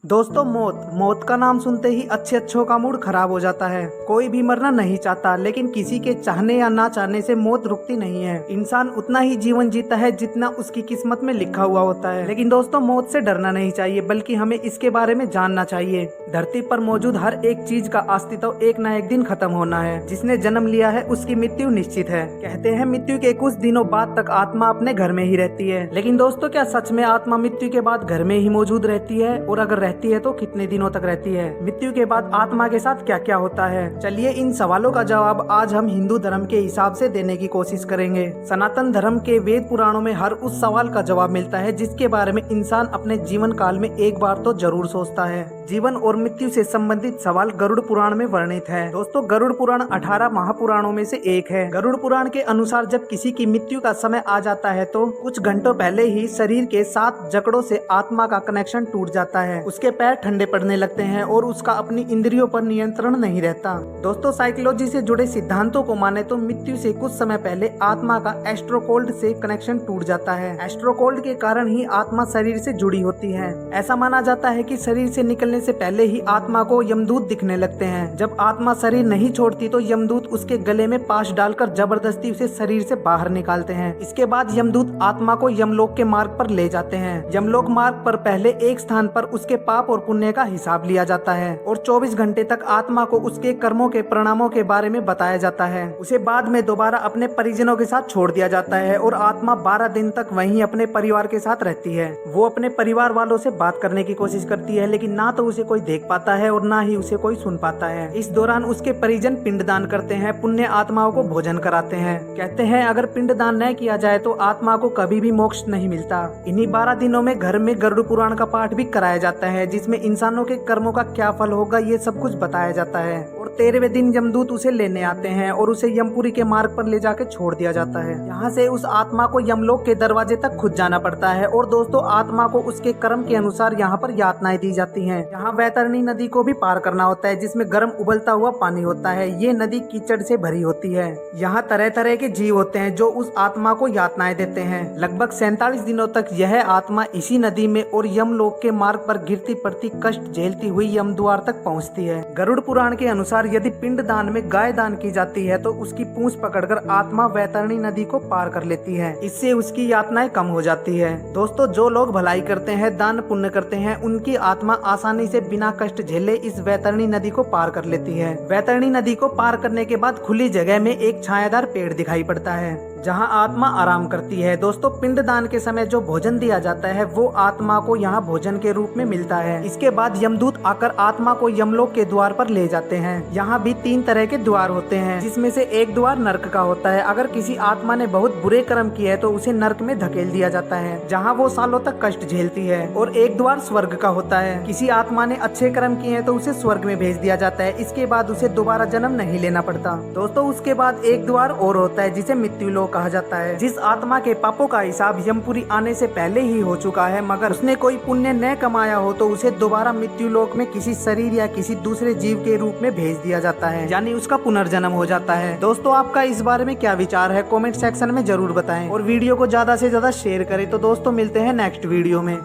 दोस्तों, मौत मौत का नाम सुनते ही अच्छों का मूड खराब हो जाता है। कोई भी मरना नहीं चाहता, लेकिन किसी के चाहने या ना चाहने से मौत रुकती नहीं है। इंसान उतना ही जीवन जीता है जितना उसकी किस्मत में लिखा हुआ होता है। लेकिन दोस्तों, मौत से डरना नहीं चाहिए, बल्कि हमें इसके बारे में जानना चाहिए। धरती पर मौजूद हर एक चीज का अस्तित्व एक न एक दिन खत्म होना है। जिसने जन्म लिया है उसकी मृत्यु निश्चित है। कहते हैं मृत्यु के कुछ दिनों बाद तक आत्मा अपने घर में ही रहती है। लेकिन दोस्तों, क्या सच में आत्मा मृत्यु के बाद घर में ही मौजूद रहती है? और अगर रहती है तो कितने दिनों तक रहती है? मृत्यु के बाद आत्मा के साथ क्या क्या होता है? चलिए इन सवालों का जवाब आज हम हिंदू धर्म के हिसाब से देने की कोशिश करेंगे। सनातन धर्म के वेद पुराणों में हर उस सवाल का जवाब मिलता है जिसके बारे में इंसान अपने जीवन काल में एक बार तो जरूर सोचता है। जीवन और मृत्यु से संबंधित सवाल गरुड़ पुराण में वर्णित है। दोस्तों, गरुड़ पुराण 18 महापुराणों में से एक है। गरुड़ पुराण के अनुसार जब किसी की मृत्यु का समय आ जाता है तो कुछ घंटों पहले ही शरीर के 7 जकड़ों से आत्मा का कनेक्शन टूट जाता है। उसके पैर ठंडे पड़ने लगते हैं और उसका अपनी इंद्रियों पर नियंत्रण नहीं रहता। दोस्तों, साइकोलॉजी से जुड़े सिद्धांतों को माने तो मृत्यु से कुछ समय पहले आत्मा का एस्ट्रोकोल्ड से कनेक्शन टूट जाता है। एस्ट्रोकोल्ड के कारण ही आत्मा शरीर से जुड़ी होती है। ऐसा माना जाता है कि शरीर से निकलने से पहले ही आत्मा को यमदूत दिखने लगते हैं। जब आत्मा शरीर नहीं छोड़ती तो यमदूत उसके गले में पाश डालकर जबरदस्ती उसे शरीर से बाहर निकालते हैं। इसके बाद यमदूत आत्मा को यमलोक के मार्ग पर ले जाते हैं। यमलोक मार्ग पर पहले एक स्थान पर उसके पाप और पुण्य का हिसाब लिया जाता है और 24 घंटे तक आत्मा को उसके कर्मों के परिणामों के बारे में बताया जाता है। उसे बाद में दोबारा अपने परिजनों के साथ छोड़ दिया जाता है और आत्मा 12 दिन तक वहीं अपने परिवार के साथ रहती है। वो अपने परिवार वालों से बात करने की कोशिश करती है, लेकिन ना तो उसे कोई देख पाता है और ना ही उसे कोई सुन पाता है। इस दौरान उसके परिजन पिंडदान करते हैं, पुण्य आत्माओं को भोजन कराते हैं। कहते हैं अगर पिंडदान न किया जाए तो आत्मा को कभी भी मोक्ष नहीं मिलता। इन्हीं 12 दिनों में घर में गरुड़ पुराण का पाठ भी कराया जाता है, जिसमें इंसानों के कर्मों का क्या फल होगा ये सब कुछ बताया जाता है। और 13वें दिन यमदूत उसे लेने आते हैं और उसे यमपुरी के मार्ग पर ले जाके छोड़ दिया जाता है। यहाँ से उस आत्मा को यमलोक के दरवाजे तक खुद जाना पड़ता है और दोस्तों, आत्मा को उसके कर्म के अनुसार यहाँ पर यातनाएं दी जाती हैं। यहाँ वैतरणी नदी को भी पार करना होता है, जिसमें गर्म उबलता हुआ पानी होता है। ये नदी कीचड़ से भरी होती है। यहाँ तरह तरह के जीव होते हैं जो उस आत्मा को यातनाएं देते हैं। लगभग 47 दिनों तक यह आत्मा इसी नदी में और यमलोक के मार्ग पर गिरती पड़ती कष्ट झेलती हुई यम द्वार तक पहुँचती है। गरुड़ पुराण के अनुसार यदि पिंड दान में गाय दान की जाती है तो उसकी पूंछ पकड़कर आत्मा वैतरणी नदी को पार कर लेती है। इससे उसकी यातनाएं कम हो जाती है। दोस्तों, जो लोग भलाई करते हैं, दान पुण्य करते हैं, उनकी आत्मा आसानी से बिना कष्ट झेले इस वैतरणी नदी को पार कर लेती है। वैतरणी नदी को पार करने के बाद खुली जगह में एक छायादार पेड़ दिखाई पड़ता है जहां आत्मा आराम करती है। दोस्तों, पिंडदान के समय जो भोजन दिया जाता है वो आत्मा को यहां भोजन के रूप में मिलता है। इसके बाद यमदूत आकर आत्मा को यमलोक के द्वार पर ले जाते हैं। यहां भी 3 तरह के द्वार होते हैं, जिसमें से एक द्वार नर्क का होता है। अगर किसी आत्मा ने बहुत बुरे कर्म किए हैं तो उसे नर्क में धकेल दिया जाता है, जहाँ वो सालों तक कष्ट झेलती है। और एक द्वार स्वर्ग का होता है। किसी आत्मा ने अच्छे कर्म किए हैं तो उसे स्वर्ग में भेज दिया जाता है। इसके बाद उसे दोबारा जन्म नहीं लेना पड़ता। दोस्तों, उसके बाद एक द्वार और होता है जिसे मृत्यु लोक कहा जाता है। जिस आत्मा के पापों का हिसाब यमपुरी आने से पहले ही हो चुका है, मगर उसने कोई पुण्य न कमाया हो तो उसे दोबारा मृत्यु लोक में किसी शरीर या किसी दूसरे जीव के रूप में भेज दिया जाता है, यानी उसका पुनर्जन्म हो जाता है। दोस्तों, आपका इस बारे में क्या विचार है? कमेंट सेक्शन में जरूर बताएं और वीडियो को ज्यादा से ज्यादा शेयर करें। तो दोस्तों, मिलते हैं नेक्स्ट वीडियो में।